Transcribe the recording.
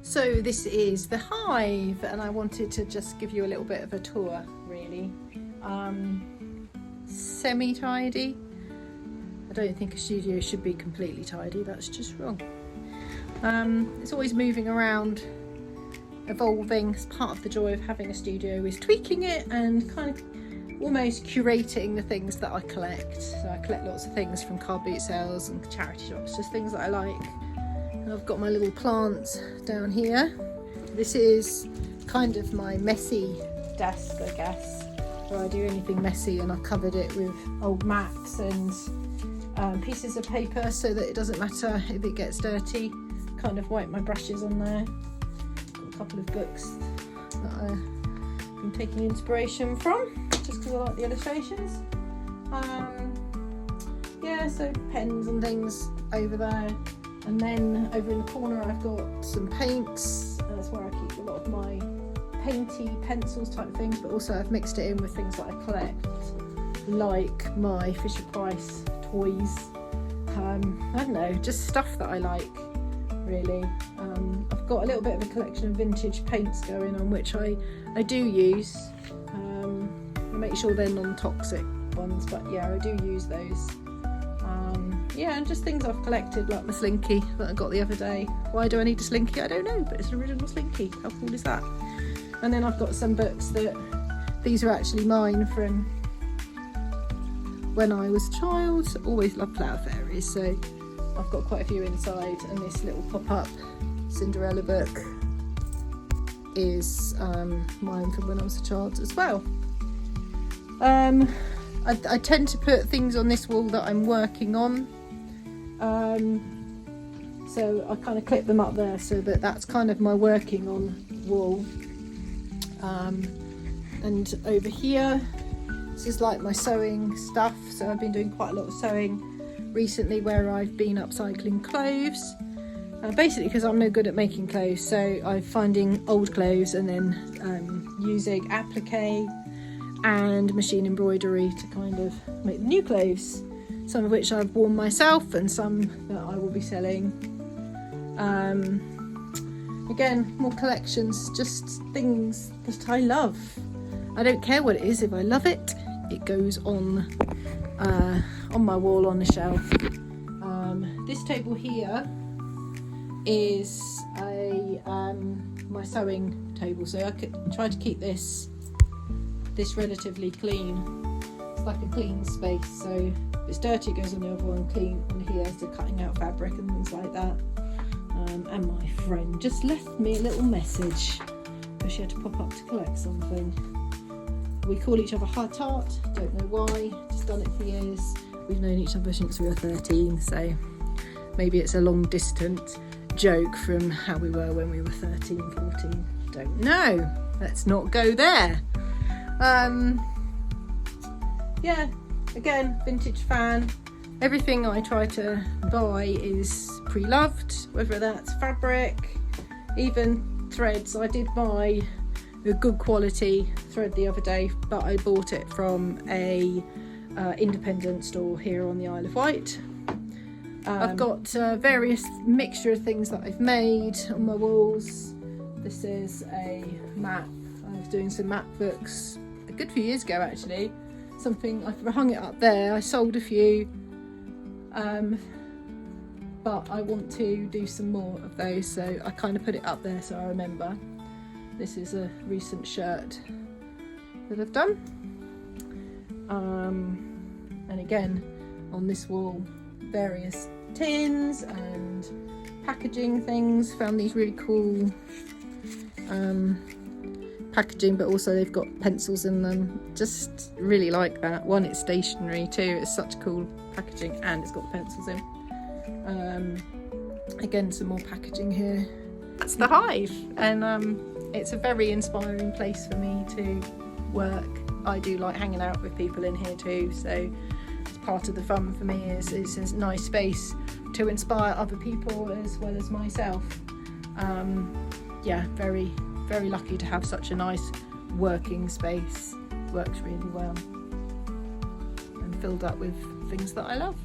So this is the Hive, and I wanted to just give you a little bit of a tour, really. Semi-tidy. I don't think a studio should be completely tidy, that's just wrong. It's always moving around, evolving. It's part of the joy of having a studio, is tweaking it and kind of almost curating the things that I collect. So I collect lots of things from car boot sales and charity shops, just things that I like. And I've got my little plants down here. This is kind of my messy desk, I guess, where I do anything messy, and I've covered it with old mats and pieces of paper so that it doesn't matter if it gets dirty. Kind of wipe my brushes on there. Got a couple of books that I've been taking inspiration from, just because I like the illustrations. Yeah, so pens and things over there. And then over in the corner I've got some paints. That's where I keep a lot of my painty pencils type things, but also I've mixed it in with things that I collect, like my Fisher-Price toys. I don't know, just stuff that I like, really. I've got a little bit of a collection of vintage paints going on, which I do use. I make sure they're non-toxic ones, but yeah, I do use those. Yeah, and just things I've collected, like my slinky that I got the other day. Why do I need a slinky? I don't know, but it's an original slinky. How cool is that? And then I've got some books that, these are actually mine from when I was a child. Always loved Flower Fairies, so I've got quite a few inside. And this little pop-up Cinderella book is mine from when I was a child as well. I tend to put things on this wall that I'm working on, so I kind of clip them up there so that that's kind of my working on wall. And over here, this is like my sewing stuff, so I've been doing quite a lot of sewing recently, where I've been upcycling clothes, basically because I'm no good at making clothes, so I'm finding old clothes and then using applique and machine embroidery to kind of make the new clothes, some of which I've worn myself and some that I will be selling. Again, more collections, just things that I love. I don't care what it is, if I love it, it goes on my wall on the shelf. This table here is my sewing table, so I could try to keep this relatively clean. It's like a clean space, so if it's dirty it goes on the other one, clean on here, so cutting out fabric and things like that. And my friend just left me a little message, because she had to pop up to collect something. We call each other Heart Tart, don't know why, just done it for years. We've known each other since we were 13, so maybe it's a long distant joke from how we were when we were 13, 14, don't know. Let's not go there. Yeah, again, vintage fan. Everything I try to buy is pre-loved, whether that's fabric, even threads. I did buy a good quality thread the other day, but I bought it from a independent store here on the Isle of Wight. I've got various mixture of things that I've made on my walls. This is a map. I was doing some map books a good few years ago, actually. Something, I've hung it up there. I sold a few, but I want to do some more of those, so I kind of put it up there so I remember. This is a recent shirt that I've done. And again, on this wall, various tins and packaging things. Found these really cool packaging, but also they've got pencils in them. Just really like that. One, it's stationary. Two, it's such cool packaging, and it's got the pencils in. Again, some more packaging here. That's the Hive, and it's a very inspiring place for me to work. I do like hanging out with people in here too, so it's part of the fun for me. Is it's a nice space to inspire other people as well as myself. Yeah, very, very lucky to have such a nice working space. Works really well and filled up with things that I love.